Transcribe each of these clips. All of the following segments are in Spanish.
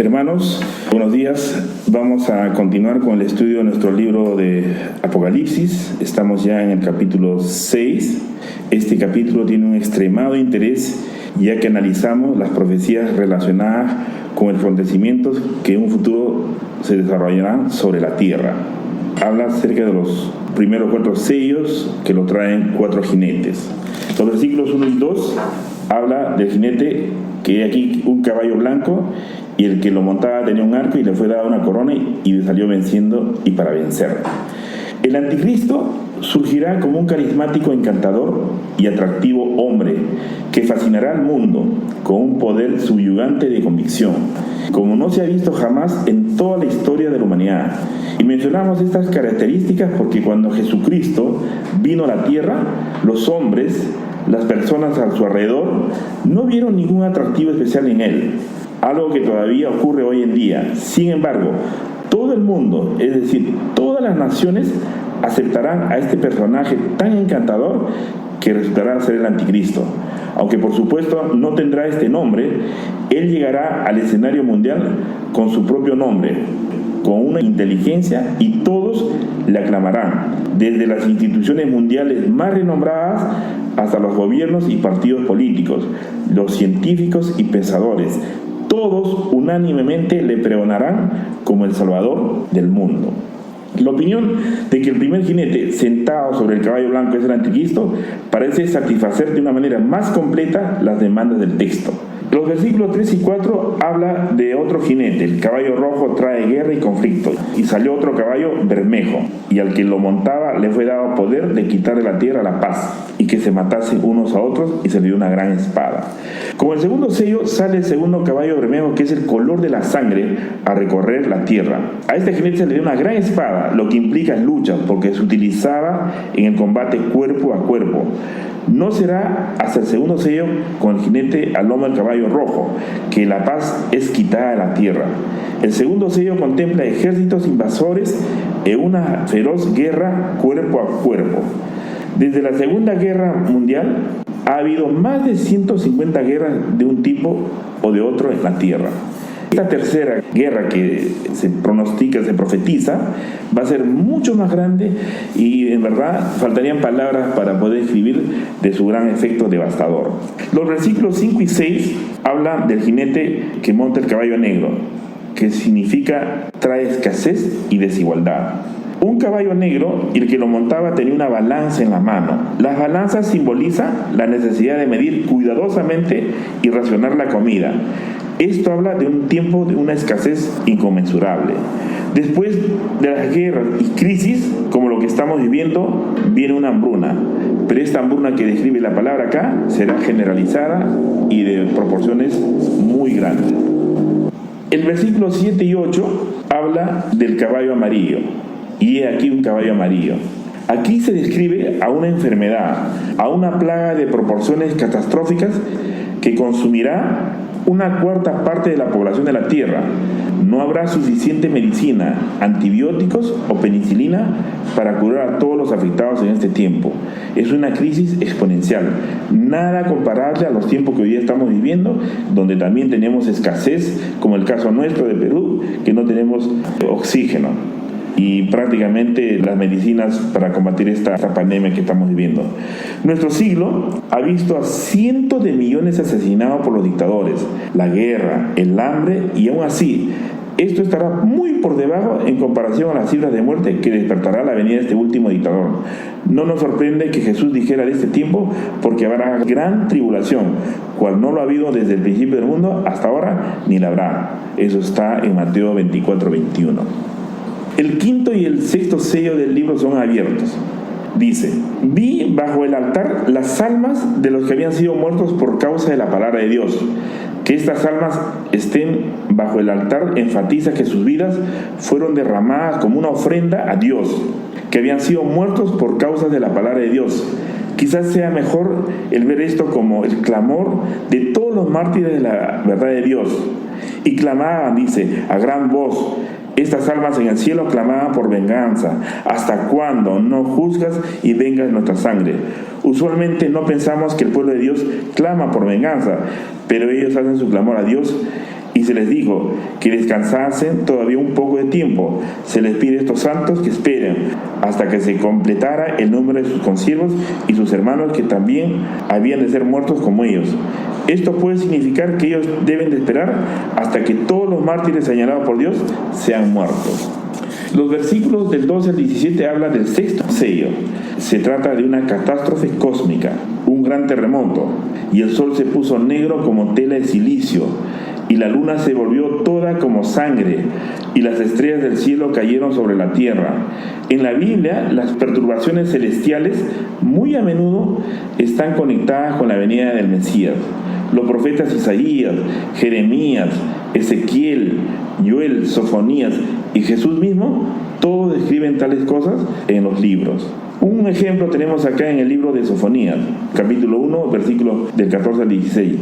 Hermanos, buenos días. Vamos a continuar con el estudio de nuestro libro de Apocalipsis. Estamos ya en el capítulo 6. Este capítulo tiene un extremado interés, ya que analizamos las profecías relacionadas con los acontecimientos que en un futuro se desarrollarán sobre la tierra. Habla acerca de los primeros 4 sellos que lo traen 4 jinetes. Los versículos 1 y 2 habla del jinete que hay aquí un caballo blanco y el que lo montaba tenía un arco y le fue dada una corona y salió venciendo y para vencer. El anticristo surgirá como un carismático, encantador y atractivo hombre que fascinará al mundo con un poder subyugante de convicción, como no se ha visto jamás en toda la historia de la humanidad. Y mencionamos estas características porque cuando Jesucristo vino a la tierra, los hombres, las personas a su alrededor, no vieron ningún atractivo especial en él, algo que todavía ocurre hoy en día. Sin embargo, todo el mundo, es decir, todas las naciones, aceptarán a este personaje tan encantador que resultará ser el anticristo. Aunque por supuesto no tendrá este nombre, él llegará al escenario mundial con su propio nombre, con una inteligencia, y todos le aclamarán, desde las instituciones mundiales más renombradas hasta los gobiernos y partidos políticos, los científicos y pensadores. Todos unánimemente le pregonarán como el Salvador del mundo. La opinión de que el primer jinete sentado sobre el caballo blanco es el anticristo parece satisfacer de una manera más completa las demandas del texto. Los versículos 3 y 4 habla de otro jinete. El caballo rojo trae guerra y conflicto. Y salió otro caballo bermejo, y al que lo montaba le fue dado poder de quitarle la tierra la paz, y que se matasen unos a otros, y se le dio una gran espada. Como el segundo sello sale el segundo caballo bermejo, que es el color de la sangre, a recorrer la tierra. A este jinete se le dio una gran espada, lo que implica lucha, porque se utilizaba en el combate cuerpo a cuerpo. No será hasta el segundo sello, con el jinete al lomo del caballo rojo, que la paz es quitada de la tierra. El segundo sello contempla ejércitos invasores en una feroz guerra cuerpo a cuerpo. Desde la Segunda Guerra Mundial ha habido más de 150 guerras de un tipo o de otro en la tierra. Esta tercera guerra que se pronostica, se profetiza, va a ser mucho más grande y en verdad faltarían palabras para poder escribir de su gran efecto devastador. Los versículos 5 y 6 hablan del jinete que monta el caballo negro, que significa trae escasez y desigualdad. Un caballo negro, y el que lo montaba tenía una balanza en la mano. Las balanzas simbolizan la necesidad de medir cuidadosamente y racionar la comida. Esto habla de un tiempo de una escasez inconmensurable. Después de las guerras y crisis, como lo que estamos viviendo, viene una hambruna. Pero esta hambruna que describe la palabra acá será generalizada y de proporciones muy grandes. El versículo 7 y 8 habla del caballo amarillo. Y he aquí un caballo amarillo. Aquí se describe a una enfermedad, a una plaga de proporciones catastróficas que consumirá una cuarta parte de la población de la tierra. No habrá suficiente medicina, antibióticos o penicilina para curar a todos los afectados en este tiempo. Es una crisis exponencial, nada comparable a los tiempos que hoy día estamos viviendo, donde también tenemos escasez, como el caso nuestro de Perú, que no tenemos oxígeno y prácticamente las medicinas para combatir esta pandemia que estamos viviendo. Nuestro siglo ha visto a cientos de millones asesinados por los dictadores, la guerra, el hambre, y aún así esto estará muy por debajo en comparación a las cifras de muerte que despertará la venida de este último dictador. No nos sorprende que Jesús dijera de este tiempo, porque habrá gran tribulación, cual no lo ha habido desde el principio del mundo hasta ahora, ni la habrá. Eso está en Mateo 24:21. El quinto y el sexto sello del libro son abiertos. Dice: vi bajo el altar las almas de los que habían sido muertos por causa de la palabra de Dios. Que estas almas estén bajo el altar enfatiza que sus vidas fueron derramadas como una ofrenda a Dios, que habían sido muertos por causa de la palabra de Dios. Quizás sea mejor el ver esto como el clamor de todos los mártires de la verdad de Dios. Y clamaban, dice, a gran voz. Estas almas en el cielo clamaban por venganza. ¿Hasta cuándo no juzgas y vengas nuestra sangre? Usualmente no pensamos que el pueblo de Dios clama por venganza, pero ellos hacen su clamor a Dios Y se les dijo que descansasen todavía un poco de tiempo. Se les pide a estos santos que esperen hasta que se completara el número de sus consiervos y sus hermanos, que también habían de ser muertos como ellos. Esto puede significar que ellos deben de esperar hasta que todos los mártires señalados por Dios sean muertos. Los versículos del 12 al 17 hablan del sexto sello. Se trata de una catástrofe cósmica, un gran terremoto, y el sol se puso negro como tela de silicio, y la luna se volvió toda como sangre, y las estrellas del cielo cayeron sobre la tierra. En la Biblia, las perturbaciones celestiales muy a menudo están conectadas con la venida del Mesías. Los profetas Isaías, Jeremías, Ezequiel, Joel, Sofonías y Jesús mismo, todos describen tales cosas en los libros. Un ejemplo tenemos acá en el libro de Sofonías, capítulo 1, versículos del 14 al 16.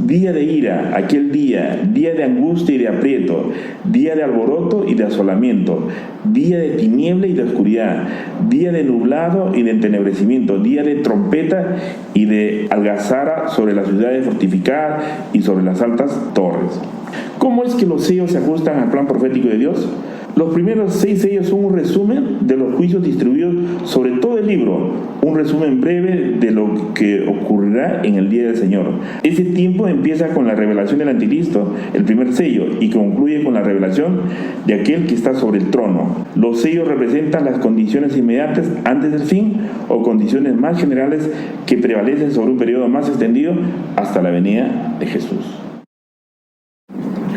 Día de ira, aquel día de angustia y de aprieto, día de alboroto y de asolamiento, día de tiniebla y de oscuridad, día de nublado y de entenebrecimiento, día de trompeta y de algazara sobre las ciudades fortificadas y sobre las altas torres. ¿Cómo es que los sellos se ajustan al plan profético de Dios? Los primeros 6 sellos son un resumen de los juicios distribuidos sobre todo el libro, un resumen breve de lo que ocurrirá en el día del Señor. Ese tiempo empieza con la revelación del Anticristo, el primer sello, y concluye con la revelación de aquel que está sobre el trono. Los sellos representan las condiciones inmediatas antes del fin o condiciones más generales que prevalecen sobre un periodo más extendido hasta la venida de Jesús.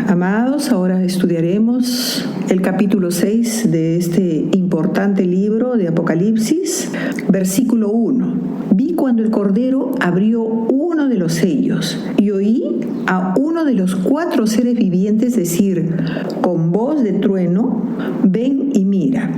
Amados, ahora estudiaremos el capítulo 6 de este importante libro de Apocalipsis, versículo 1. Vi cuando el Cordero abrió uno de los sellos y oí a uno de los 4 seres vivientes decir con voz de trueno: ven y mira.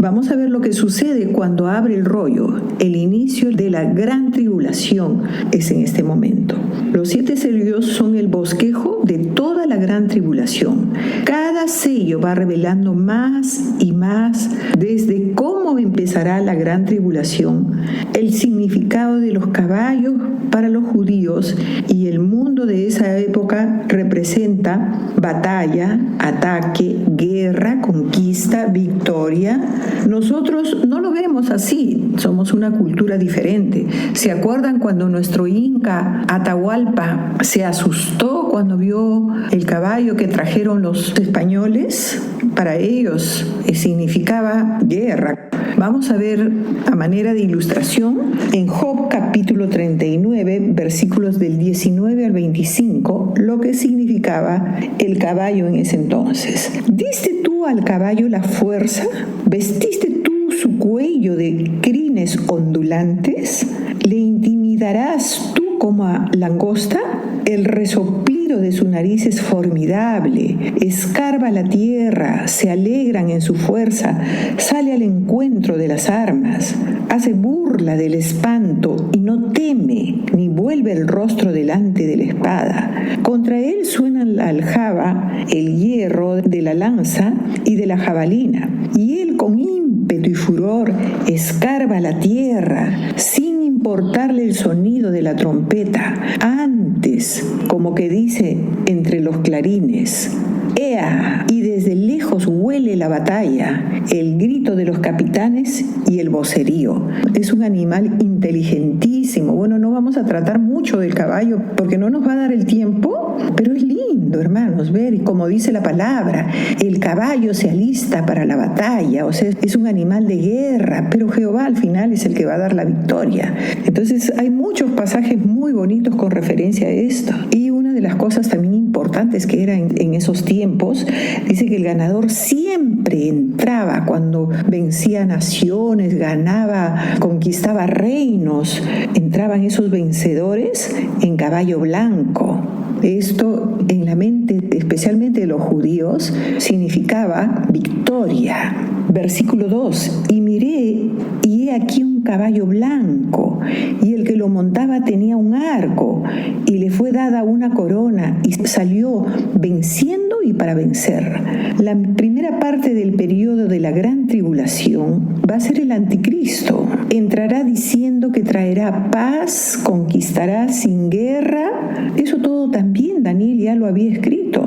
Vamos a ver lo que sucede cuando abre el rollo. El inicio de la gran tribulación es en este momento. Los 7 sellos son el bosquejo de toda la gran tribulación. Cada sello va revelando más y más desde cómo empezará la gran tribulación, el significado de los caballos para los judíos, y el mundo de esa época representa batalla, ataque, guerra, conquista, victoria. Nosotros no lo vemos así, somos una cultura diferente. ¿Se acuerdan cuando nuestro Inca Atahualpa se asustó cuando vio el caballo que trajeron los españoles? Para ellos significaba guerra. Vamos a ver a manera de ilustración en Job capítulo 39, versículos del 19 al 25, lo que significaba el caballo en ese entonces. ¿Diste tú al caballo la fuerza? ¿Vestiste tú su cuello de crines ondulantes? ¿Le intimidarás tú como a langosta? El resoplido de su nariz es formidable, escarba la tierra, se alegran en su fuerza, sale al encuentro de las armas, hace burla del espanto y no teme, ni vuelve el rostro delante de la espada. Contra él suenan la aljaba, el hierro de la lanza y de la jabalina, y él con ímpetu y furor escarba la tierra, sin importarle el sonido de la trompeta. Antes, como que dice entre los clarines: ¡ea! Y desde lejos huele la batalla, el grito de los capitanes y el vocerío. Es un animal inteligentísimo. Bueno, no vamos a tratar mucho del caballo porque no nos va a dar el tiempo, pero es lindo, hermanos, ver, como dice la palabra, el caballo se alista para la batalla, o sea, es un animal de guerra, pero Jehová al final es el que va a dar la victoria. Entonces hay muchos pasajes muy bonitos con referencia a esto. Y una de las cosas también importantes que era en esos tiempos, dice que el ganador siempre entraba cuando vencía naciones, ganaba, conquistaba reinos, entraban esos vencedores en caballo blanco. Esto en la mente, especialmente de los judíos, significaba victoria. Versículo 2: y miré, y he aquí un caballo blanco, y el que lo montaba tenía un arco, y le fue dada una corona, y salió venciendo y para vencer. La primera parte del periodo de la gran tribulación va a ser el anticristo. Entrará diciendo que traerá paz, conquistará sin guerra. Eso todo también Daniel ya lo había escrito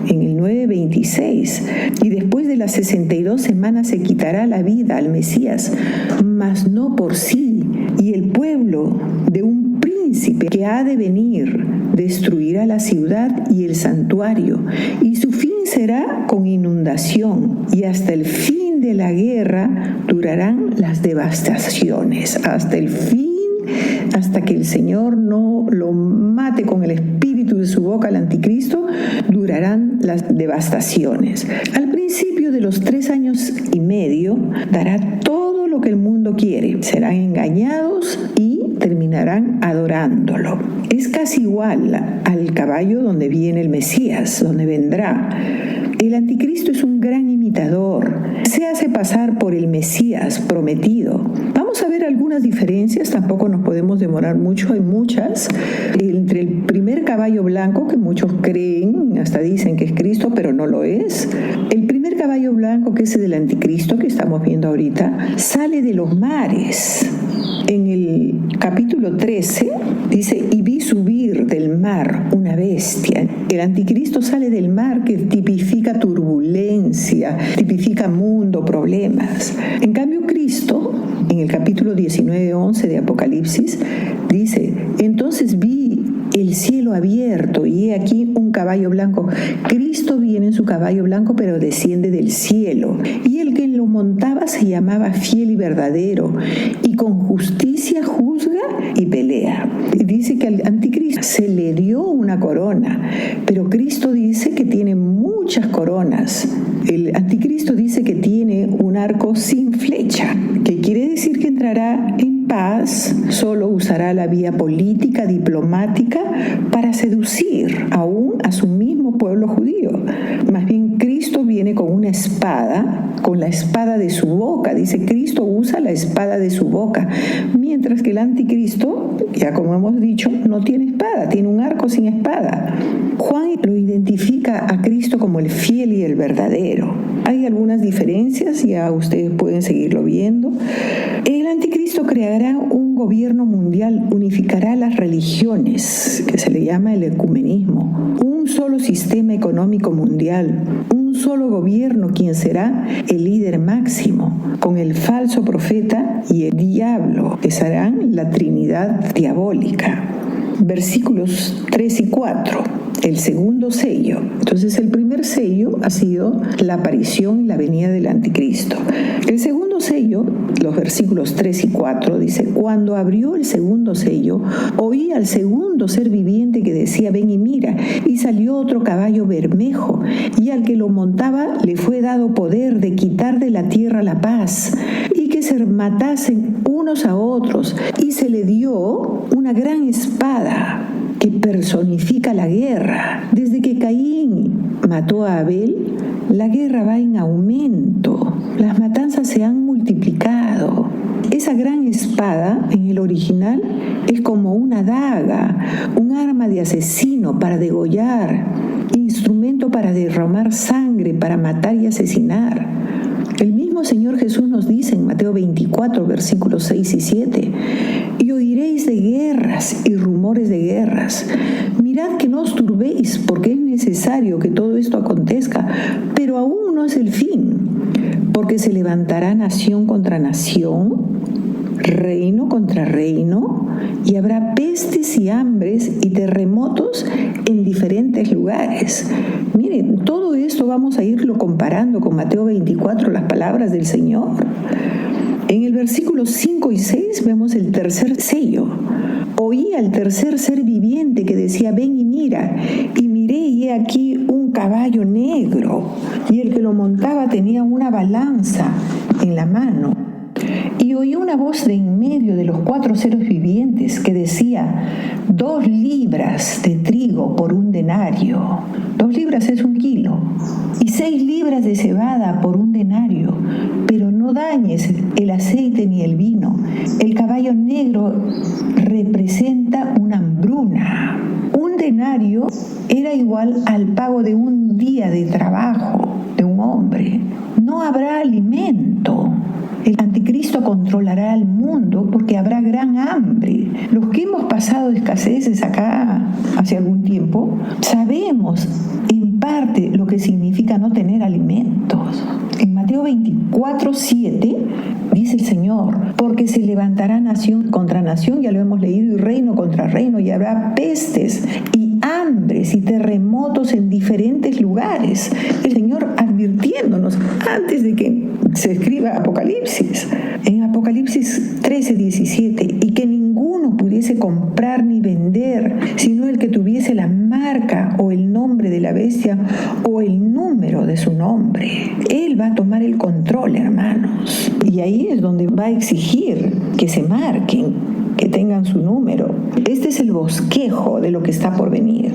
en el 9:26. Y después de las 62 semanas se quitará la vida al Mesías, mas no por sí. Y el pueblo de un príncipe que ha de venir destruirá la ciudad y el santuario, y su fin será con inundación, y hasta el fin de la guerra durarán las devastaciones. Hasta el fin, hasta que el Señor no lo mate con el espíritu de su boca al anticristo, durarán las devastaciones. Al principio de los 3 años y medio dará todo lo que el mundo quiere. Serán engañados y terminarán adorándolo. Es casi igual al caballo donde viene el Mesías, donde vendrá. El anticristo es un gran imitador. Se hace pasar por el Mesías prometido. Vamos a ver algunas diferencias, tampoco nos podemos demorar mucho, hay muchas. Entre el primer caballo blanco, que muchos creen, hasta dicen que es Cristo, pero no lo es. El primer caballo blanco, que es el del anticristo, que estamos viendo ahorita, sale de los mares. En el capítulo 13 dice, y vi subir del mar una bestia. El anticristo sale del mar, que tipifica turbulencia, tipifica mundo, problemas. En cambio, Cristo, en el capítulo 19:11 de Apocalipsis, dice, entonces vi el cielo abierto y he aquí un caballo blanco. Cristo viene en su caballo blanco, pero desciende del cielo. Y el que lo montaba se llamaba Fiel y Verdadero, y con justicia juzga y pelea. Y dice que al anticristo se le dio una corona, pero Cristo dice que tiene muchas coronas. El anticristo dice que tiene un arco sin flecha, que quiere decir que entrará en paz, solo usará la vía política, diplomática, para seducir aún a su mismo pueblo judío. Más bien, Cristo viene con una espada, con la espada de su boca. Dice, Cristo usa la espada de su boca, mientras que el anticristo, ya como hemos dicho, no tiene espada, tiene un arco sin espada. Juan lo identifica a Cristo como el fiel y el verdadero. Hay algunas diferencias, ya ustedes pueden seguirlo viendo. El anticristo creará un gobierno mundial, unificará las religiones, que se le llama el ecumenismo, un solo sistema económico mundial, un solo gobierno, quien será el líder máximo, con el falso profeta y el diablo, que serán la Trinidad diabólica. Versículos 3 y 4. El segundo sello. Entonces, el primer sello ha sido la aparición y la venida del anticristo. El segundo sello, los versículos 3 y 4, dice, cuando abrió el segundo sello, oí al segundo ser viviente que decía, ven y mira, y salió otro caballo bermejo, y al que lo montaba le fue dado poder de quitar de la tierra la paz, y que se matasen unos a otros, y se le dio una gran espada que personifica la guerra. Desde que Caín mató a Abel, la guerra va en aumento. Las matanzas se han multiplicado. Esa gran espada, en el original, es como una daga, un arma de asesino para degollar, instrumento para derramar sangre, para matar y asesinar. El mismo Señor Jesús nos dice en Mateo 24, versículos 6 y 7, y oiréis de guerras y rumores de guerras. Mirad que no os turbéis, porque es necesario que todo esto acontezca, pero aún no es el fin, porque se levantará nación contra nación, reino contra reino, y habrá pestes y hambres y terremotos en diferentes lugares. Miren, todo esto vamos a irlo comparando con Mateo 24, las palabras del Señor. En el versículo 5 y 6 vemos el tercer sello. Oí al tercer ser viviente que decía, ven y mira, y miré y he aquí un caballo negro, y el que lo montaba tenía una balanza en la mano. Y oí una voz de en medio de los 4 seres vivientes que decía, 2 libras de trigo por 1 denario. 2 libras es 1 kilo. Y 6 libras de cebada por 1 denario. Pero no dañes el el aceite ni el vino. El caballo negro representa una hambruna. Un denario era igual al pago de un día de trabajo de un hombre. No habrá alimento. El anticristo controlará al mundo porque habrá gran hambre. Los que hemos pasado escaseces acá hace algún tiempo, sabemos en parte lo que significa no tener alimentos. En Mateo 24:7 dice el Señor, porque se levantará nación contra nación, ya lo hemos leído, y reino contra reino, y habrá pestes y hambres y terremotos en diferentes lugares. El Señor advirtiéndonos antes de que se escriba Apocalipsis. En Apocalipsis 13:17, y que ninguno pudiese comprar ni vender, sino el que tuviese la marca o el nombre de la bestia o el número de su nombre. Él va a tomar el control, hermanos. Y ahí es donde va a exigir que se marquen, que tengan su número. Este es el bosquejo de lo que está por venir.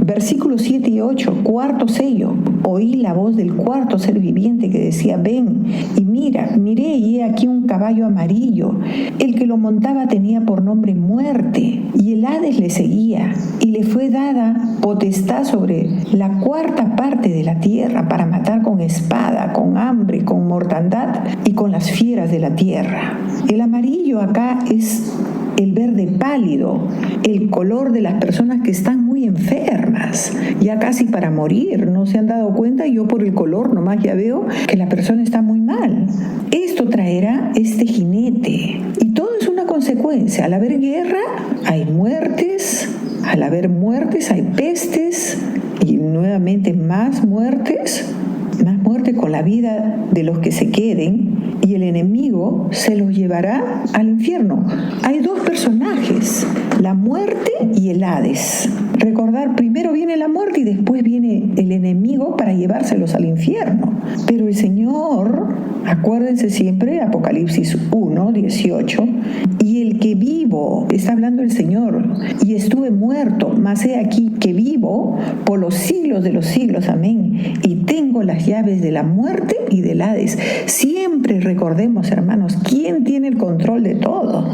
Versículos 7 y 8, cuarto sello. Oí la voz del cuarto ser viviente que decía, ven y mira, miré y he aquí un caballo amarillo. El que lo montaba tenía por nombre Muerte, y el Hades le seguía, y le fue dada potestad sobre la cuarta parte de la tierra para matar con espada, con hambre, con mortandad y con las fieras de la tierra. El amarillo acá es el verde pálido, el color de las personas que están muy enfermas, ya casi para morir, no se han dado cuenta. Yo por el color nomás ya veo que la persona está muy mal. Esto traerá este jinete, y todo es una consecuencia. Al haber guerra hay muertes, al haber muertes hay pestes, y nuevamente más muertes con la vida de los que se queden, y el enemigo se los llevará al infierno. Hay dos personajes, la muerte y el Hades. Recordar, primero viene la muerte y después viene el enemigo para llevárselos al infierno. Pero el Señor, acuérdense siempre, Apocalipsis 1:18, y el que vivo, está hablando el Señor, y estuve muerto, mas he aquí que vivo por los siglos de los siglos, amén, y tengo las llaves de la muerte y del Hades. Siempre recordemos, hermanos, ¿quién tiene el control de todo?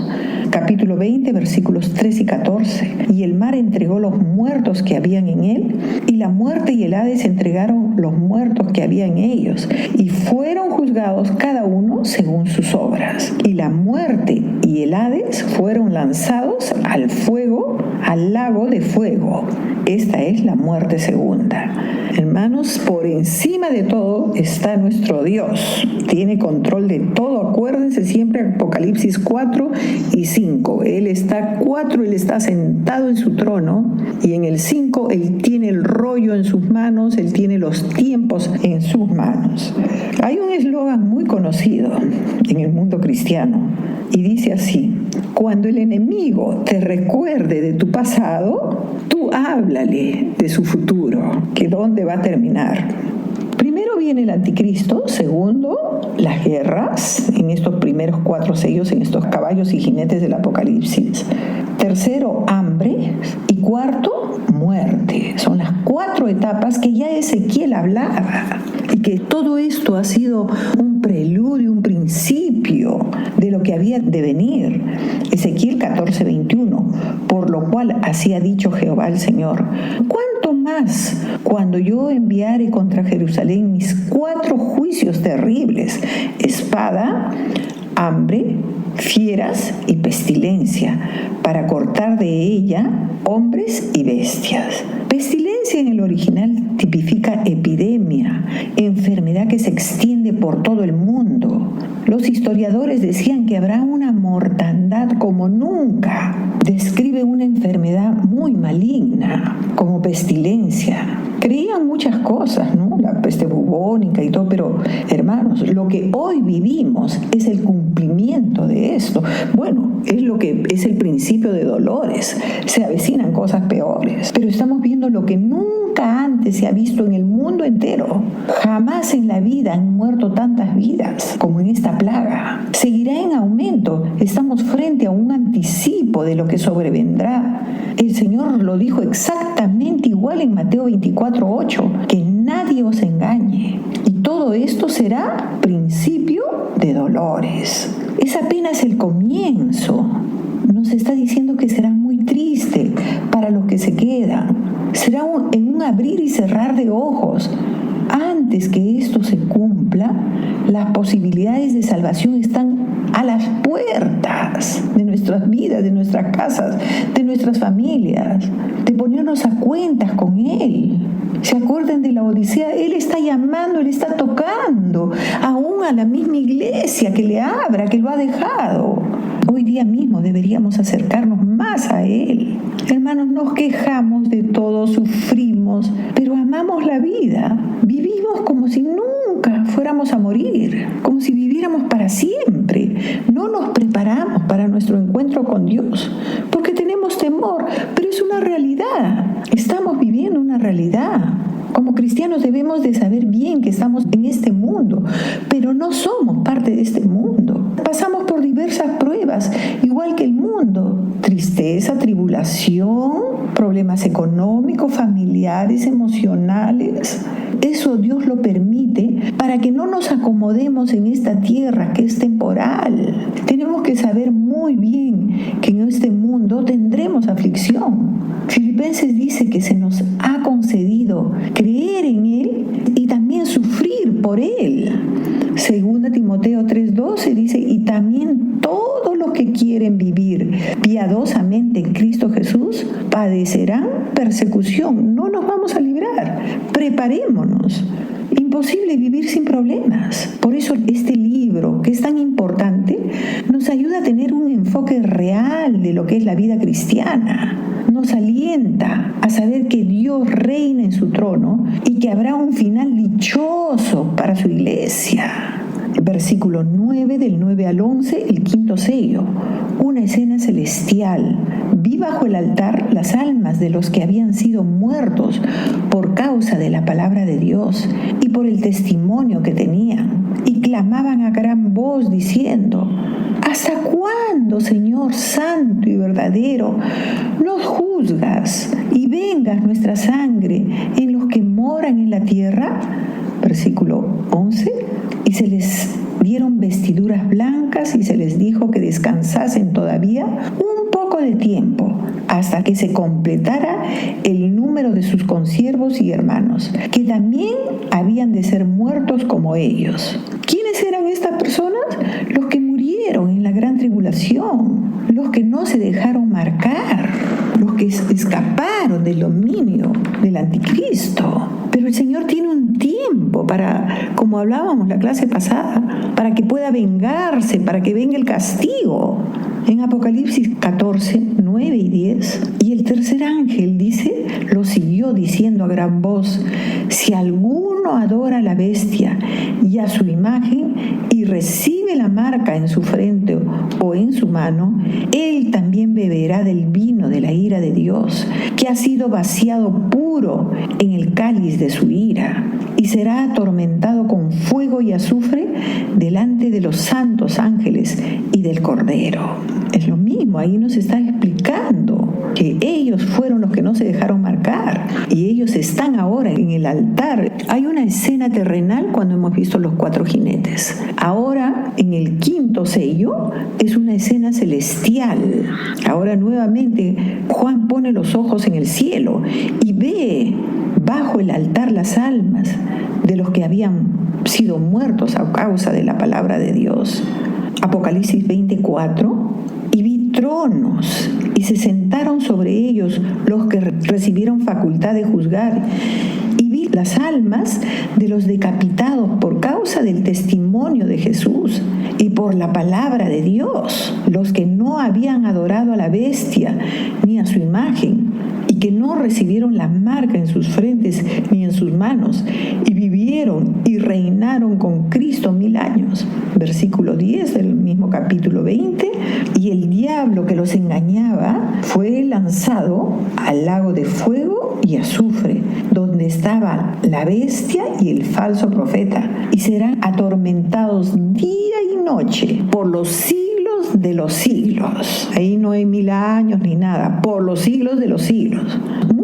Capítulo 20, versículos 3 y 14. Y el mar entregó los muertos que habían en él, y la muerte y el Hades entregaron los muertos que había en ellos, y fueron juzgados cada uno según sus obras. Y la muerte y el Hades fueron lanzados al fuego, al lago de fuego. Esta es la muerte segunda. Hermanos, por encima de todo está nuestro Dios. Tiene control de todo. Acuérdense siempre Apocalipsis 4 y 5. Él está sentado en su trono, y en el 5 Él tiene el rollo en sus manos, Él tiene los tiempos en sus manos. Hay un eslogan muy conocido en el mundo cristiano y dice así: cuando el enemigo te recuerde de tu pasado, tú háblale de su futuro, que dónde va a terminar. Primero viene el anticristo, segundo, las guerras, en estos primeros 4 sellos, en estos caballos y jinetes del Apocalipsis. Tercero, hambre. Y cuarto, muerte. Son las 4 etapas que ya Ezequiel hablaba. Y que todo esto ha sido un preludio, un principio de lo que había de venir. Ezequiel 14:21, por lo cual así ha dicho Jehová el Señor: ¿cuánto más cuando yo enviare contra Jerusalén mis 4 juicios terribles, espada, hambre, fieras y pestilencia, para cortar de ella hombres y bestias? Pestilencia en el original tipifica epidemia, enfermedad que se extiende por todo el mundo. Los historiadores decían que habrá una mortandad como nunca. Describe una enfermedad muy maligna, como pestilencia. Creían muchas cosas, ¿no? La peste bubónica y todo, pero hermanos, lo que hoy vivimos es el cumplimiento de esto. Bueno, es lo que es el principio de dolores. Se avecinan cosas peores, pero estamos viendo lo que nunca antes se ha visto en el mundo entero. Jamás en la vida han muerto tantas vidas como en esta plaga. Seguirá en aumento. Estamos frente a un anticipo de lo que sobrevendrá. El Señor lo dijo exactamente igual en Mateo 24:8, que nadie os engañe. Y todo todo esto será principio de dolores. Es apenas el comienzo. Nos está diciendo que será muy triste para los que se quedan. Será en un abrir y cerrar de ojos. Antes que esto se cumpla, las posibilidades de salvación están a las puertas de nuestras vidas, de nuestras casas, de nuestras familias, de ponernos a cuentas con Él. ¿Se acuerdan de la Odisea? Él está llamando, Él está tocando, aún a la misma iglesia que le abra, que lo ha dejado. Hoy día mismo deberíamos acercarnos más a Él. Hermanos, nos quejamos de todo, sufrimos, pero amamos la vida. Vivimos como si nunca fuéramos a morir, como si viviéramos para siempre. No nos preparamos para nuestro encuentro con Dios, porque tenemos temor, pero es una realidad. Estamos viviendo una realidad. Como cristianos debemos de saber bien que estamos en este mundo, pero no somos parte de este mundo. Pasamos por diversas pruebas, igual que el mundo. Tristeza, tribulación, problemas económicos, familiares, emocionales. Eso Dios lo permite para que no nos acomodemos en esta tierra que es temporal. Tenemos que saber muy bien que en este mundo tendremos aflicción. Filipenses dice que se nos ha concedido creer en Él y también sufrir por Él. Segunda Timoteo 3:12 dice, y también todos los que quieren vivir piadosamente en Cristo Jesús padecerán persecución. No nos vamos a librar. Preparémonos. Imposible vivir sin problemas. Por eso este libro, que es tan importante, nos ayuda a tener un enfoque real de lo que es la vida cristiana. Nos alienta a saber que Dios reina en su trono y que habrá un final dichoso para su iglesia. Versículo 9, del 9 al 11, el quinto sello. Una escena celestial. Vi bajo el altar las almas de los que habían sido muertos por causa de la palabra de Dios y por el testimonio que tenían. Y clamaban a gran voz diciendo, ¿hasta cuándo, Señor santo y verdadero, nos juzgas y vengas nuestra sangre en los que moran en la tierra? Versículo 11. Y se les dieron vestiduras blancas y se les dijo que descansasen todavía un poco de tiempo hasta que se completara el número de sus consiervos y hermanos, que también habían de ser muertos como ellos. ¿Quiénes eran estas personas? Los que murieron en la gran tribulación, los que no se dejaron marcar, los que escaparon del dominio del anticristo. Pero el Señor tiene un tiempo para, como hablábamos la clase pasada, para que pueda vengarse, para que venga el castigo. En Apocalipsis 14, 9 y 10, y el tercer ángel dice, lo siguió diciendo a gran voz, si alguno adora a la bestia y a su imagen y recibe la marca en su frente o en su mano, él también beberá del vino de la ira de Dios, que ha sido vaciado puro en el cáliz de su ira, y será atormentado con fuego y azufre delante de los santos ángeles y del Cordero. Es lo mismo, ahí nos está explicando que ellos fueron los que no se dejaron marcar y ellos están ahora en el altar. Hay una escena terrenal cuando hemos visto los 4 jinetes. Ahora, en el quinto sello, es una escena celestial. Ahora nuevamente Juan pone los ojos en el cielo y ve bajo el altar las almas de los que habían sido muertos a causa de la palabra de Dios. Apocalipsis 24, y vi tronos y se sentaron sobre ellos los que recibieron facultad de juzgar, y vi las almas de los decapitados por causa del testimonio de Jesús y por la palabra de Dios, los que no habían adorado a la bestia ni a su imagen, y que no recibieron la marca en sus frentes ni en sus manos, y vivieron y reinaron con Cristo 1000 años. Versículo 10 del mismo capítulo 20. Y el diablo que los engañaba fue lanzado al lago de fuego y azufre, donde estaba la bestia y el falso profeta, y serán atormentados día y noche por los siglos de los siglos. Ahí no hay 1000 años ni nada, por los siglos de los siglos.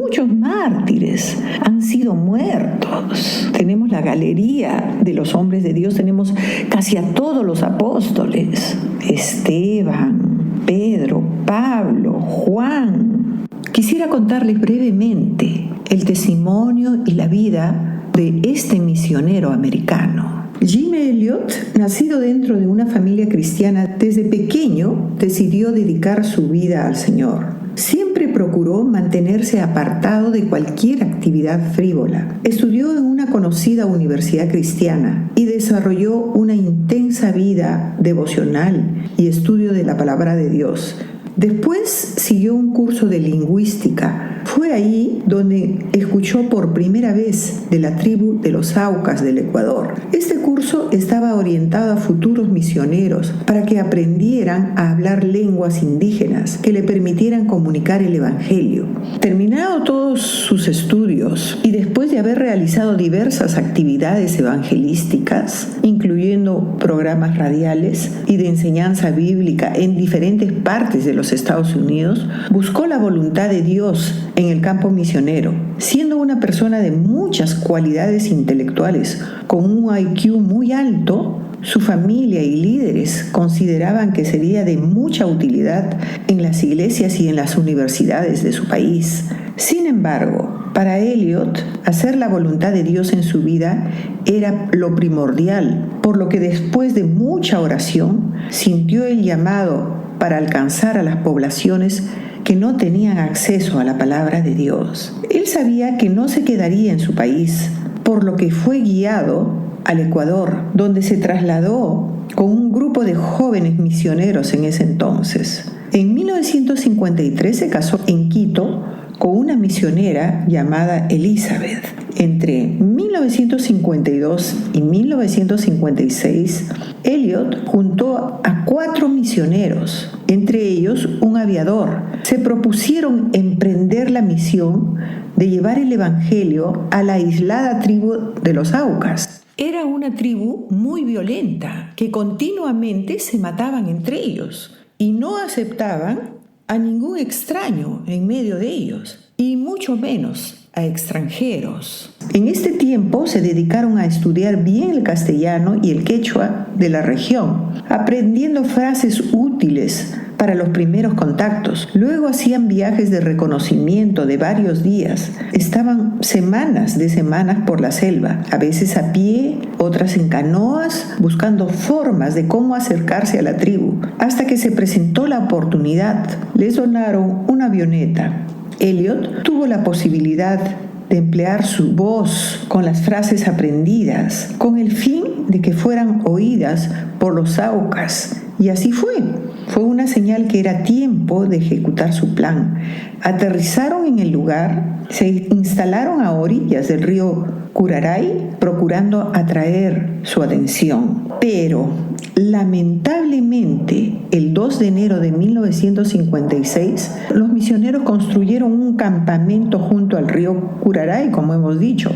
muchos mártires han sido muertos. Tenemos la galería de los hombres de Dios, tenemos casi a todos los apóstoles: Esteban, Pedro, Pablo, Juan. Quisiera contarles brevemente el testimonio y la vida de este misionero americano. Jim Elliot, nacido dentro de una familia cristiana, desde pequeño decidió dedicar su vida al Señor. Siempre procuró mantenerse apartado de cualquier actividad frívola. Estudió en una conocida universidad cristiana y desarrolló una intensa vida devocional y estudio de la palabra de Dios. Después siguió un curso de lingüística. Fue ahí donde escuchó por primera vez de la tribu de los Aucas del Ecuador. Este curso estaba orientado a futuros misioneros para que aprendieran a hablar lenguas indígenas que le permitieran comunicar el Evangelio. Terminado todos sus estudios y después de haber realizado diversas actividades evangelísticas, incluyendo programas radiales y de enseñanza bíblica en diferentes partes de los Estados Unidos, buscó la voluntad de Dios en el campo misionero. Siendo una persona de muchas cualidades intelectuales, con un IQ muy alto, su familia y líderes consideraban que sería de mucha utilidad en las iglesias y en las universidades de su país. Sin embargo, para Elliot, hacer la voluntad de Dios en su vida era lo primordial, por lo que después de mucha oración, sintió el llamado para alcanzar a las poblaciones que no tenían acceso a la palabra de Dios. Él sabía que no se quedaría en su país, por lo que fue guiado al Ecuador, donde se trasladó con un grupo de jóvenes misioneros en ese entonces. En 1953 se casó en Quito con una misionera llamada Elizabeth. Entre 1952 y 1956, Elliot juntó a 4 misioneros, entre ellos un aviador. Se propusieron emprender la misión de llevar el Evangelio a la aislada tribu de los Aucas. Era una tribu muy violenta, que continuamente se mataban entre ellos y no aceptaban a ningún extraño en medio de ellos, y mucho menos a extranjeros. En este tiempo se dedicaron a estudiar bien el castellano y el quechua de la región, aprendiendo frases útiles para los primeros contactos. Luego hacían viajes de reconocimiento de varios días. Estaban semanas por la selva, a veces a pie, otras en canoas, buscando formas de cómo acercarse a la tribu, hasta que se presentó la oportunidad. Les donaron una avioneta. Elliot tuvo la posibilidad de emplear su voz con las frases aprendidas, con el fin de que fueran oídas por los Aucas. Y así fue. Fue una señal que era tiempo de ejecutar su plan. Aterrizaron en el lugar, se instalaron a orillas del río Curaray, procurando atraer su atención. Pero, lamentablemente, el 2 de enero de 1956, los misioneros construyeron un campamento junto al río Curaray, como hemos dicho,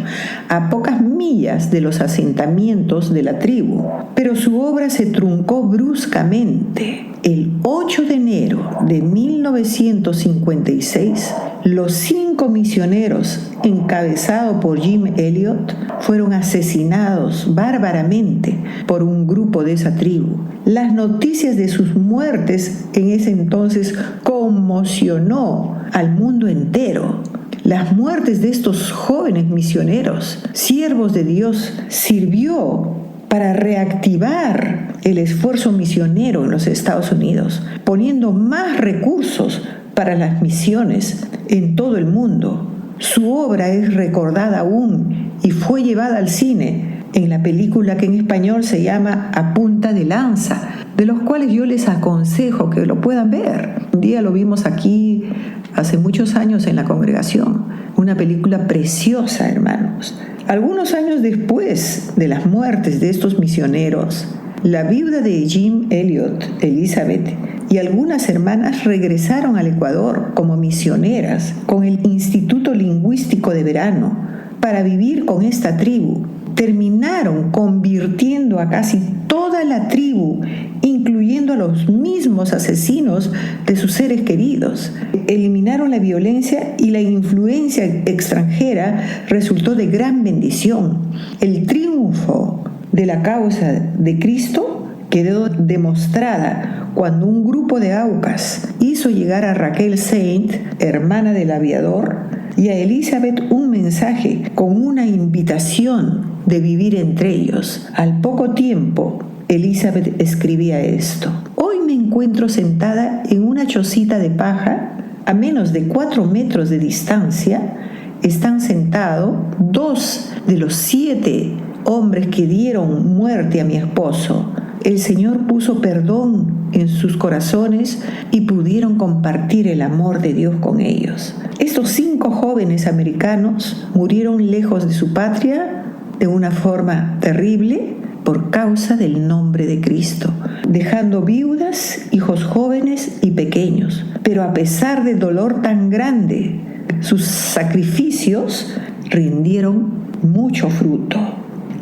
a pocas millas de los asentamientos de la tribu. Pero su obra se truncó bruscamente. El 8 de enero de 1956, los 5 misioneros, encabezados por Jim Elliot, fueron asesinados bárbaramente por un grupo de esa tribu. Las noticias de sus muertes en ese entonces conmocionó al mundo entero. Las muertes de estos jóvenes misioneros, siervos de Dios, sirvió para reactivar el esfuerzo misionero en los Estados Unidos, poniendo más recursos para las misiones en todo el mundo. Su obra es recordada aún y fue llevada al cine en la película que en español se llama A Punta de Lanza, de los cuales yo les aconsejo que lo puedan ver. Un día lo vimos aquí hace muchos años en la congregación. Una película preciosa, hermanos. Algunos años después de las muertes de estos misioneros, la viuda de Jim Elliot, Elizabeth, y algunas hermanas regresaron al Ecuador como misioneras con el Instituto Lingüístico de Verano para vivir con esta tribu. Terminaron convirtiendo a casi toda la tribu, incluyendo siendo los mismos asesinos de sus seres queridos. Eliminaron la violencia y la influencia extranjera resultó de gran bendición. El triunfo de la causa de Cristo quedó demostrada cuando un grupo de Aucas hizo llegar a Raquel Saint, hermana del aviador, y a Elizabeth un mensaje con una invitación de vivir entre ellos. Al poco tiempo, Elizabeth escribía esto: hoy me encuentro sentada en una chocita de paja, a menos de 4 metros de distancia. Están sentados 2 de los 7 hombres que dieron muerte a mi esposo. El Señor puso perdón en sus corazones y pudieron compartir el amor de Dios con ellos. Estos 5 jóvenes americanos murieron lejos de su patria de una forma terrible por causa del nombre de Cristo, dejando viudas, hijos jóvenes y pequeños. Pero a pesar del dolor tan grande, sus sacrificios rindieron mucho fruto.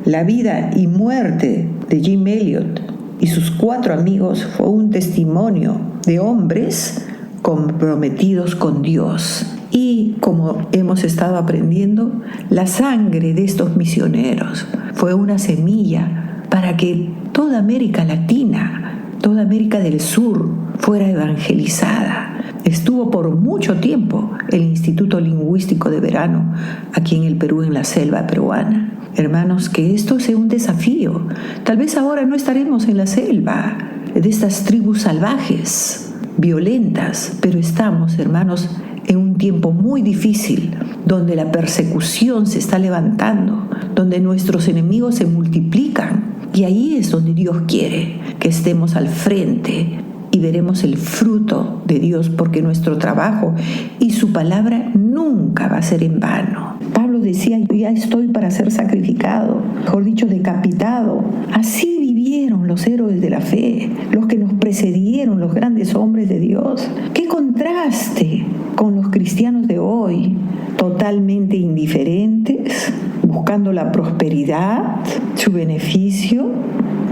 La vida y muerte de Jim Elliot y sus 4 amigos fue un testimonio de hombres comprometidos con Dios. Y como hemos estado aprendiendo, la sangre de estos misioneros fue una semilla para que toda América Latina, toda América del Sur fuera evangelizada. Estuvo por mucho tiempo el Instituto Lingüístico de Verano aquí en el Perú, en la selva peruana. Hermanos, que esto sea un desafío. Tal vez ahora no estaremos en la selva de estas tribus salvajes, violentas, pero estamos, hermanos, en un tiempo muy difícil, donde la persecución se está levantando, donde nuestros enemigos se multiplican. Y ahí es donde Dios quiere que estemos al frente y veremos el fruto de Dios, porque nuestro trabajo y su palabra nunca va a ser en vano. Pablo decía: yo ya estoy para ser sacrificado, mejor dicho, decapitado. Así vivieron los héroes de la fe, los que nos precedieron, los grandes hombres de Dios. ¡Qué contraste con los cristianos de hoy! Totalmente indiferentes, buscando la prosperidad, su beneficio.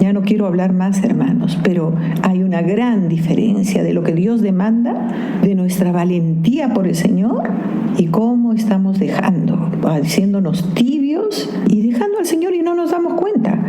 Ya no quiero hablar más, hermanos, pero hay una gran diferencia de lo que Dios demanda, de nuestra valentía por el Señor, y cómo estamos haciéndonos tibios y dejando al Señor y no nos damos cuenta.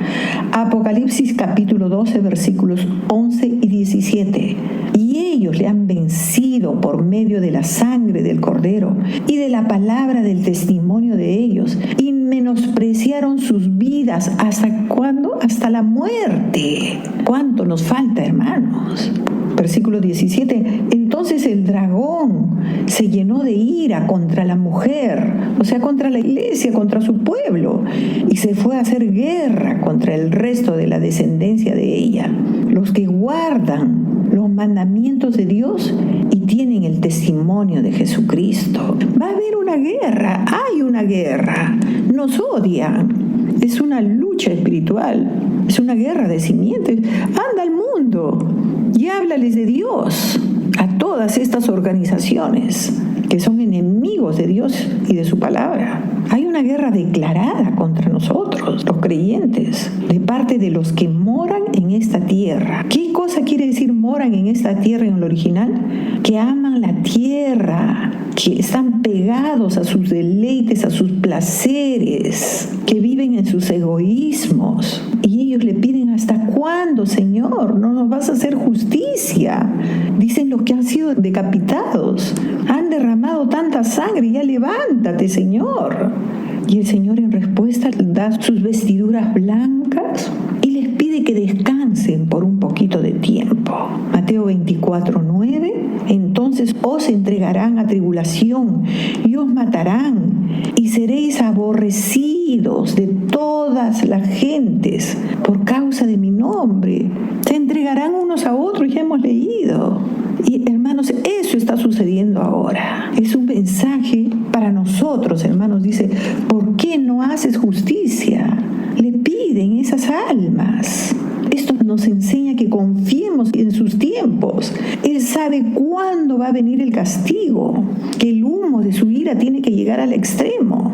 Apocalipsis capítulo 12, versículos 11 y 17. Y ellos le han vencido por medio de la sangre del Cordero y de la palabra del testimonio de ellos, y menospreciaron sus vidas. ¿Hasta cuándo? Hasta la muerte. ¿Cuánto nos falta, hermanos? Versículo 17. Entonces el dragón se llenó de ira contra la mujer, o sea, contra la iglesia, contra su pueblo, y se fue a hacer guerra contra el resto de la descendencia de ella, los que guardan los mandamientos de Dios y tienen el testimonio de Jesucristo. Va a haber una guerra, hay una guerra, nos odian. Es una lucha espiritual, es una guerra de simientes. Anda al mundo y háblales de Dios a todas estas organizaciones que son enemigos de Dios y de su palabra. Hay una guerra declarada contra nosotros, los creyentes, de parte de los que moran en esta tierra. ¿Qué cosa quiere decir moran en esta tierra en el original? Que aman la tierra, que están pegados a sus deleites, a sus placeres, que viven en sus egoísmos. Y ellos le piden: ¿hasta cuándo, Señor? ¿No nos vas a hacer justicia? Dicen los que han sido decapitados: han derramado tanta sangre, ya levántate, Señor. Y el Señor en respuesta da sus vestiduras blancas y les pide que descansen por un poquito de tiempo. Mateo 24:9. Entonces os entregarán a tribulación y os matarán, y seréis aborrecidos de todas las gentes por causa de mi nombre. Se entregarán unos a otros, ya hemos leído. Y hermanos, eso está sucediendo ahora. Es un mensaje para nosotros, hermanos. Dice: ¿por qué no haces justicia? Le piden esas almas. Esto nos enseña que confiemos en sus tiempos. Él sabe cuándo va a venir el castigo, que el humo de su ira tiene que llegar al extremo.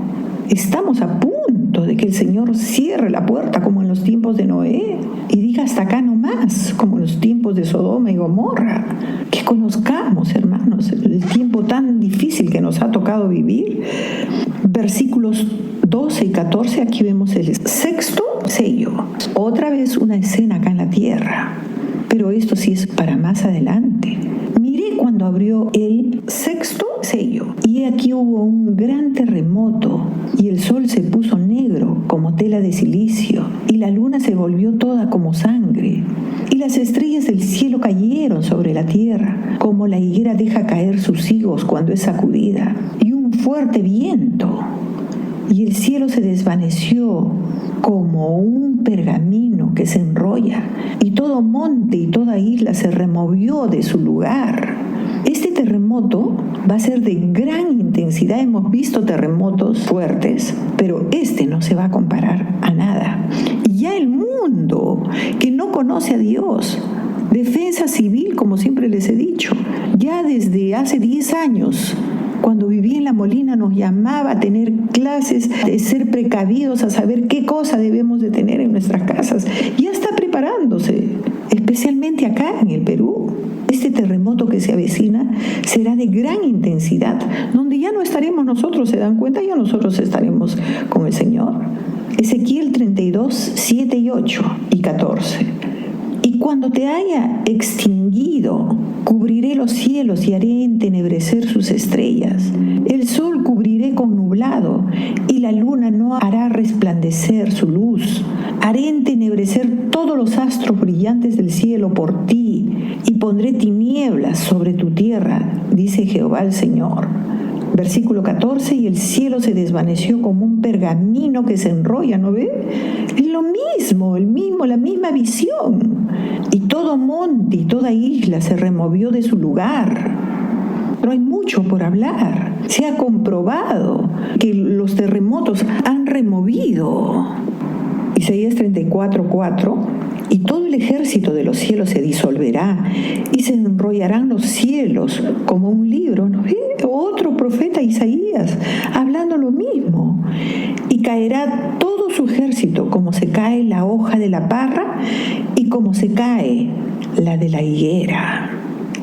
Estamos a punto de que el Señor cierre la puerta como en los tiempos de Noé y diga: hasta acá no más, como en los tiempos tiempos de Sodoma y Gomorra. Que conozcamos, hermanos, el tiempo tan difícil que nos ha tocado vivir. Versículos 12 y 14, aquí vemos el sexto sello. Otra vez una escena acá en la tierra, pero esto sí es para más adelante. Miré cuando abrió el sexto sello, y aquí hubo un gran terremoto, y el sol se puso negro como tela de silicio, y la luna se volvió toda como sangre, y las estrellas del cielo cayeron sobre la tierra, como la higuera deja caer sus higos cuando es sacudida, y un fuerte viento, y el cielo se desvaneció como un pergamino que se enrolla, y todo monte y toda isla se removió de su lugar. Este terremoto va a ser de gran intensidad. Hemos visto terremotos fuertes, pero este no se va a comparar a nada. Y ya el mundo que no conoce a Dios, defensa civil, como siempre les he dicho, ya desde hace 10 años, cuando viví en La Molina, nos llamaba a tener clases, de ser precavidos, a saber qué cosa debemos de tener en nuestras casas. Ya está preparándose, especialmente acá en el Perú. Este terremoto que se avecina será de gran intensidad, donde ya no estaremos nosotros, se dan cuenta, ya nosotros estaremos con el Señor. Ezequiel 32, 7 y 8 y 14. Y cuando te haya extinguido, cubriré los cielos y haré entenebrecer sus estrellas. El sol cubriré con nublado y la luna no hará resplandecer su luz. Haré entenebrecer todos los astros brillantes del cielo por ti y pondré tinieblas sobre tu tierra, dice Jehová el Señor. Versículo 14, y el cielo se desvaneció como un pergamino que se enrolla, ¿no ve? Es lo mismo, la misma visión. Y todo monte y toda isla se removió de su lugar. Pero hay mucho por hablar. Se ha comprobado que los terremotos han removido. Isaías 34:4. Y todo el ejército de los cielos se disolverá y se enrollarán los cielos como un libro, ¿no? Otro profeta, Isaías, hablando lo mismo. Y caerá todo su ejército como se cae la hoja de la parra y como se cae la de la higuera.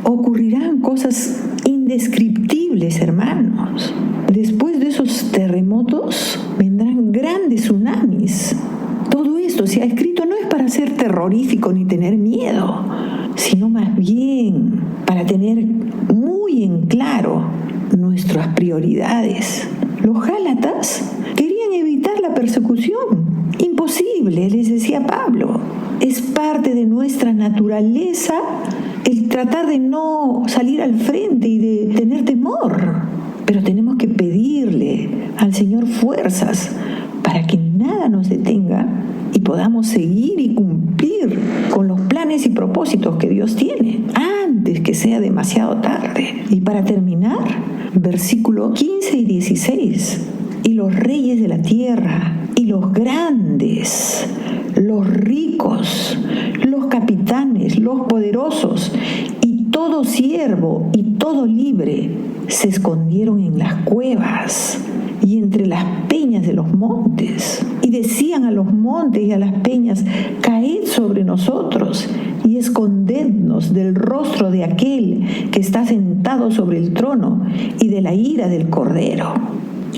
Ocurrirán cosas indescriptibles, hermanos. Después de esos terremotos vendrán grandes tsunamis. Todo esto se ha escrito no es para ser terrorífico ni tener miedo, sino más bien para tener muy en claro nuestras prioridades. Los gálatas querían evitar la persecución. Imposible, les decía Pablo. Es parte de nuestra naturaleza el tratar de no salir al frente y de tener temor. Pero tenemos que pedirle al Señor fuerzas para que nada nos detenga y podamos seguir y cumplir con los planes y propósitos que Dios tiene antes que sea demasiado tarde. Y para terminar, versículos 15 y 16. Y los reyes de la tierra, y los grandes, los ricos, los capitanes, los poderosos, y todo siervo y todo libre, se escondieron en las cuevas y entre las peñas de los montes, y decían a los montes y a las peñas: caed sobre nosotros y escondednos del rostro de aquel que está sentado sobre el trono y de la ira del Cordero.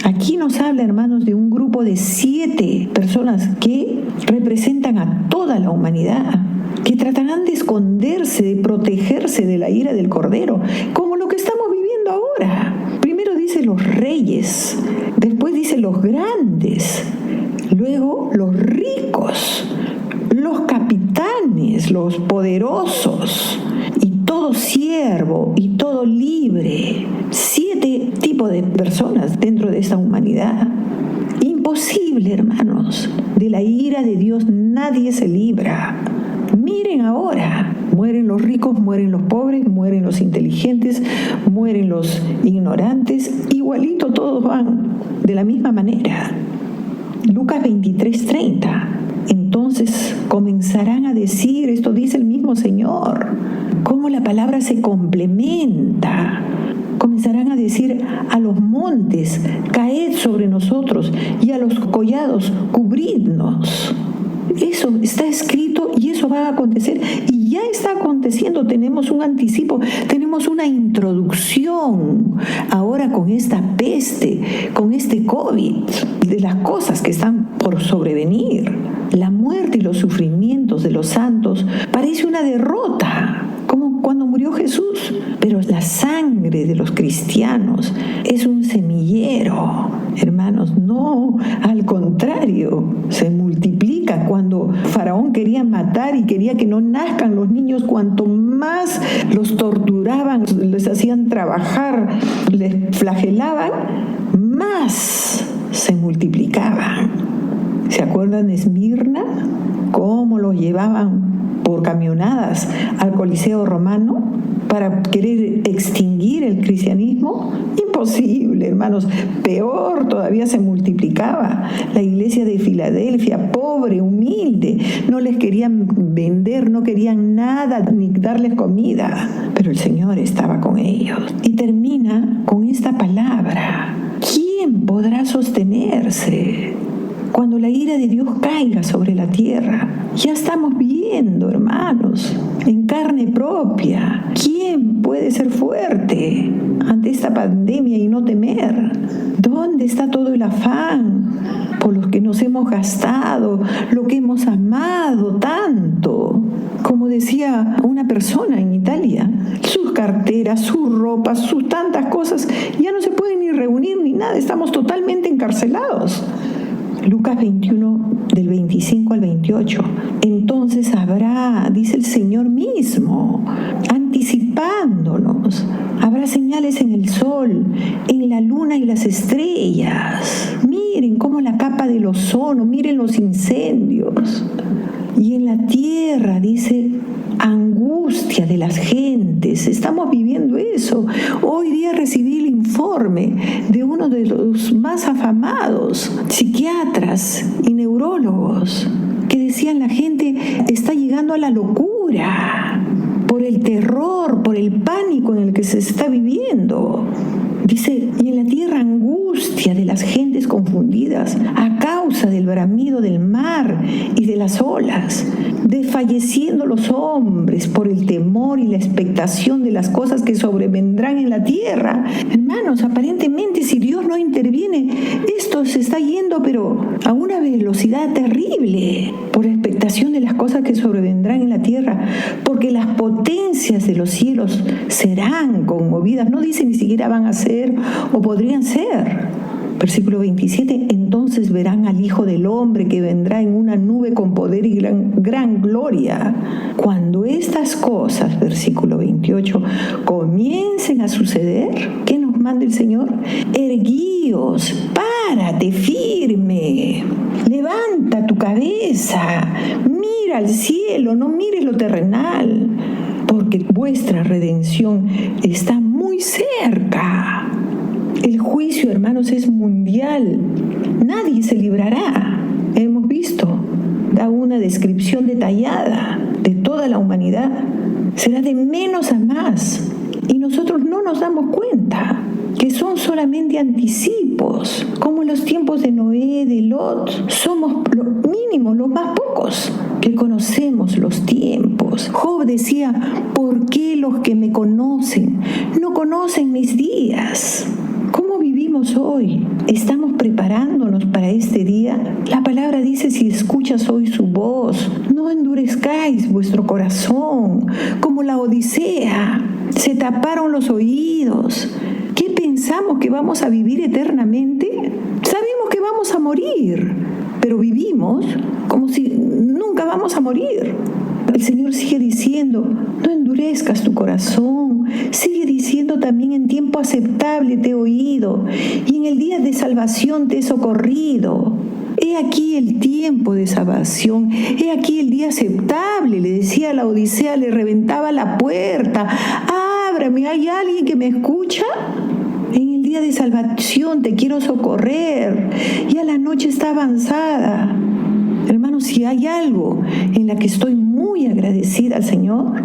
Aquí nos habla, hermanos, de un grupo de 7 personas que representan a toda la humanidad, que tratarán de esconderse, de protegerse de la ira del Cordero, como lo que estamos viviendo ahora. Primero dice los reyes, después dice los grandes, luego los ricos, los capitanes, los poderosos, y todo siervo y todo libre. 7 tipos de personas dentro de esta humanidad. Imposible, hermanos. De la ira de Dios nadie se libra. Miren ahora, mueren los ricos, mueren los pobres, mueren los inteligentes, mueren los ignorantes, igualito todos van de la misma manera. Lucas 23:30. Entonces comenzarán a decir, esto dice el mismo Señor, cómo la palabra se complementa. Comenzarán a decir a los montes: caed sobre nosotros, y a los collados: cubridnos. Eso está escrito Y eso va a acontecer y ya está aconteciendo. Tenemos un anticipo, tenemos una introducción ahora con esta peste, con este COVID, de las cosas que están por sobrevenir. La muerte y los sufrimientos de los santos parece una derrota, como cuando murió Jesús. Pero la sangre de los cristianos es un semillero, hermanos. No, al contrario, se multiplica. Cuando Faraón quería matar y quería que no nazcan los niños, cuanto más los torturaban, les hacían trabajar, les flagelaban, más se multiplicaban. ¿Se acuerdan de Esmirna? ¿Cómo los llevaban por camionadas al Coliseo Romano para querer extinguir el cristianismo? Imposible, hermanos. Peor todavía, se multiplicaba. La iglesia de Filadelfia, pobre, humilde, no les querían vender, no querían nada, ni darles comida. Pero el Señor estaba con ellos. Y termina con esta palabra: ¿quién podrá sostenerse cuando la ira de Dios caiga sobre la tierra? Ya estamos viendo, hermanos, en carne propia, ¿quién puede ser fuerte ante esta pandemia y no temer? ¿Dónde está todo el afán por los que nos hemos gastado, lo que hemos amado tanto? Como decía una persona en Italia, sus carteras, sus ropas, sus tantas cosas, ya no se pueden ni reunir ni nada, estamos totalmente encarcelados. Lucas 21, del 25 al 28. Entonces habrá, dice el Señor mismo, anticipándonos, habrá señales en el sol, en la luna y las estrellas. Miren cómo la capa del ozono, miren los incendios. Y en la tierra, dice, angustia de las gentes. Estamos viviendo eso. Hoy día recibí el informe de uno de los más afamados psiquiatras y neurólogos que decían: la gente está llegando a la locura por el terror, por el pánico en el que se está viviendo. Dice, y en la tierra angustia de las gentes confundidas a causa del bramido del mar y de las olas, desfalleciendo los hombres por el temor y la expectación de las cosas que sobrevendrán en la tierra. Hermanos, aparentemente, si Dios no interviene, esto se está yendo, pero a una velocidad terrible, por expectación de las cosas que sobrevendrán en la tierra, porque las potencias de los cielos serán conmovidas. No dice ni siquiera van a ser o podrían ser. Versículo 27, entonces verán al Hijo del Hombre que vendrá en una nube con poder y gran gloria. Cuando estas cosas, versículo 28, comiencen a suceder, ¿qué nos manda el Señor? Erguíos, párate firme, levanta tu cabeza, mira al cielo, no mires lo terrenal, porque vuestra redención está muy cerca. El juicio, hermanos, es mundial. Nadie se librará. Hemos visto, da una descripción detallada de toda la humanidad. Será de menos a más. Y nosotros no nos damos cuenta que son solamente anticipos. Como en los tiempos de Noé, de Lot, somos los mínimos, los más pocos que conocemos los tiempos. Job decía, ¿por qué los que me conocen no conocen mis días? ¿Cómo vivimos hoy? ¿Estamos preparándonos para este día? La palabra dice, si escuchas hoy su voz, no endurezcáis vuestro corazón, como la Odisea. Se taparon los oídos. ¿Qué pensamos, que vamos a vivir eternamente? Sabemos que vamos a morir, pero vivimos como si nunca vamos a morir. El Señor sigue diciendo, no endurezcas tu corazón. Sigue diciendo también, en tiempo aceptable te he oído y en el día de salvación te he socorrido. He aquí el tiempo de salvación, he aquí el día aceptable. Le decía a la Odisea, le reventaba la puerta. Ábrame, ¿hay alguien que me escucha? En el día de salvación te quiero socorrer. Ya la noche está avanzada. Hermanos, si hay algo en la que estoy muy agradecida al Señor,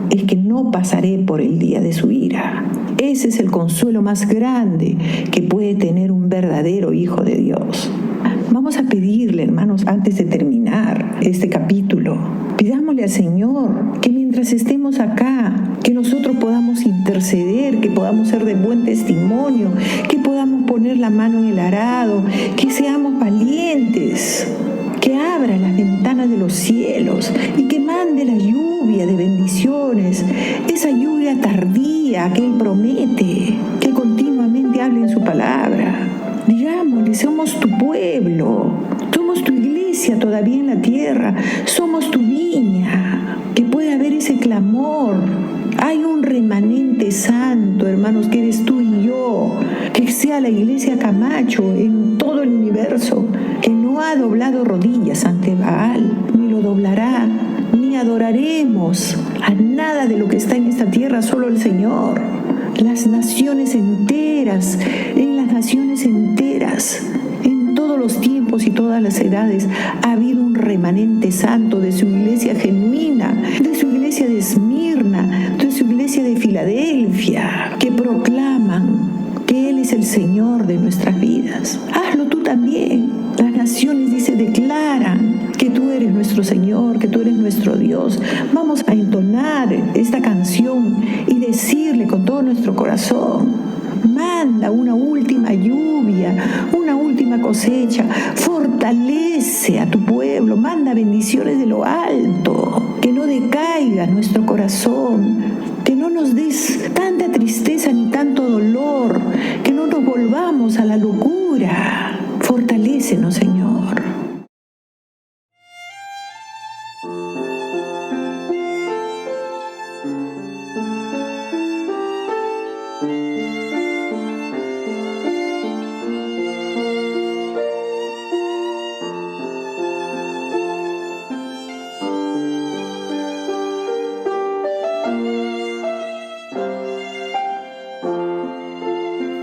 es que no pasaré por el día de su ira. Ese es el consuelo más grande que puede tener un verdadero hijo de Dios. Vamos a pedirle, hermanos, antes de terminar, este capítulo. Pidámosle al Señor que mientras estemos acá, que nosotros podamos interceder, que podamos ser de buen testimonio, que podamos poner la mano en el arado, que seamos valientes, que abra las ventanas de los cielos y que mande la lluvia de bendiciones, esa lluvia tardía que Él promete, que continuamente hable en su palabra. Digámosle, somos tu pueblo, somos tu iglesia todavía en la tierra, somos tu viña, que puede haber ese clamor. Hay un remanente santo, hermanos, que eres tú y yo, que sea la iglesia Camacho en todo el universo, que no ha doblado rodillas ante Baal, ni lo doblará, ni adoraremos a nada de lo que está en esta tierra, solo el Señor. Las naciones enteras, en las naciones enteras, en todos los tiempos y todas las edades, ha habido un remanente santo de su iglesia genuina, de su iglesia de Esmirna, de su iglesia de Filadelfia, que proclaman que Él es el Señor de nuestras vidas. Hazlo tú también. Las naciones, dice, declaran que tú eres nuestro Señor, que tú eres nuestro Dios. Vamos a entonar esta canción y decirle con todo nuestro corazón: manda una última lluvia, una última cosecha, fortalece a tu pueblo, manda bendiciones de lo alto, que no decaiga nuestro corazón, que no nos des tanta tristeza ni tanto dolor, que no nos volvamos a la locura. Fortalécenos, Señor.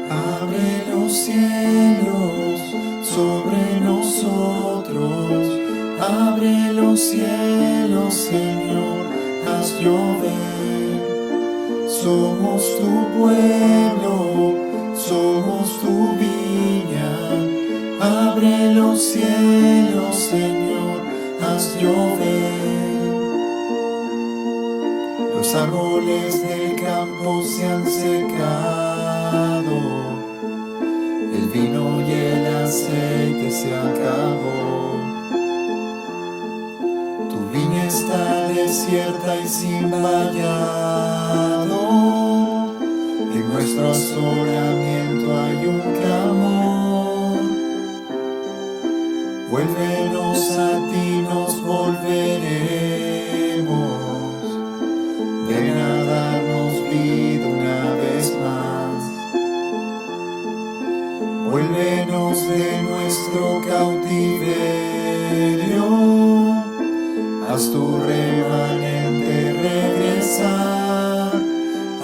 Abre los cielos sobre nosotros, abre los cielos, Señor, haz llover. Somos tu pueblo, somos tu viña, abre los cielos, Señor, haz llover. Los árboles del campo se han secado, el vino y el aceite se acabó. Tu viña está desierta y sin vallado, en nuestro asolamiento hay un clamor. Vuélvenos a ti, nos volveremos. Ven a darnos vida una vez más. Vuélvenos de nuestro cautiverio, haz tu remanente regresar.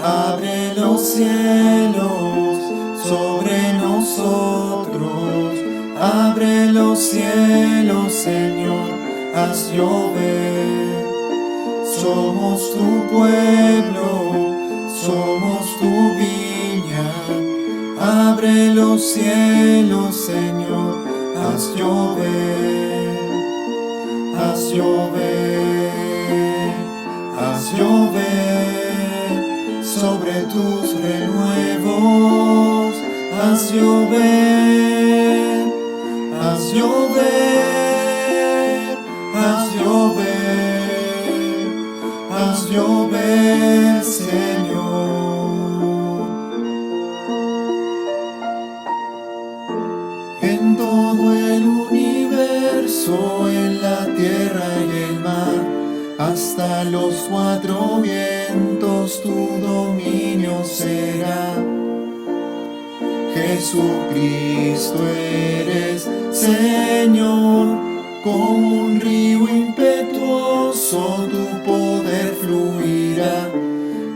Abre los cielos sobre nosotros, abre los cielos, Señor, haz llover. Somos tu pueblo, somos tu viña, abre los cielos, Señor, haz llover, haz llover, haz llover sobre tus renuevos, haz llover, haz llover, haz llover. Haz llover, Señor. En todo el universo, en la tierra y el mar, hasta los cuatro vientos tu dominio será. Jesucristo eres, Señor, como un río impetuoso tu poder fluirá,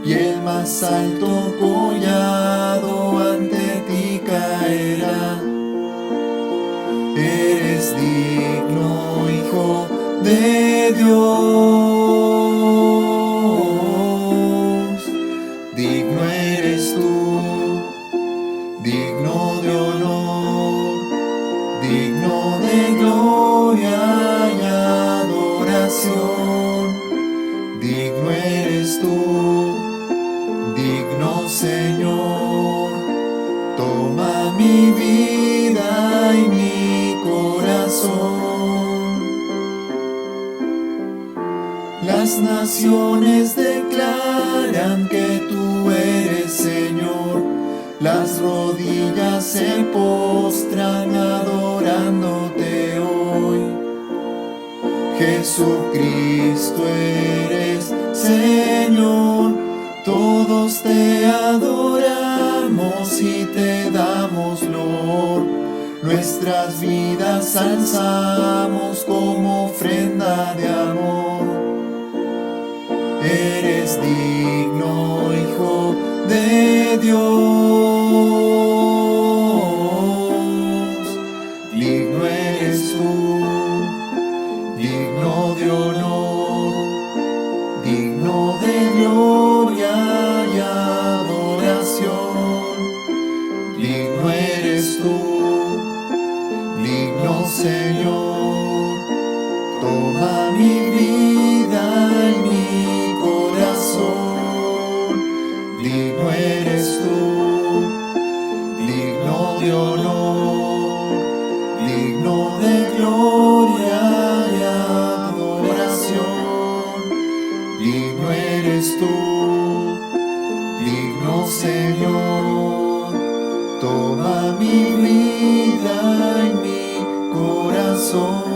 y el más alto collado ante ti caerá. Eres digno, Hijo de Dios, digno eres tú, digno de honor, digno de gloria y adoración. digno eres tú, digno Señor. Toma mi vida y mi corazón. Las naciones declaran que tú eres Señor, las rodillas se postran adorándote hoy. Jesucristo eres Señor, todos te adoramos y te damos loor. Nuestras vidas alzamos como ofrenda de amor. Eres digno, Hijo de Dios, digno eres tú, digno de honor, digno de gloria y adoración. Digno eres tú, digno Señor. Toma mi vida y mi corazón. Digno eres tú, digno de honor, digno de gloria y adoración. Digno eres tú, digno Señor. Toma mi vida y mi corazón.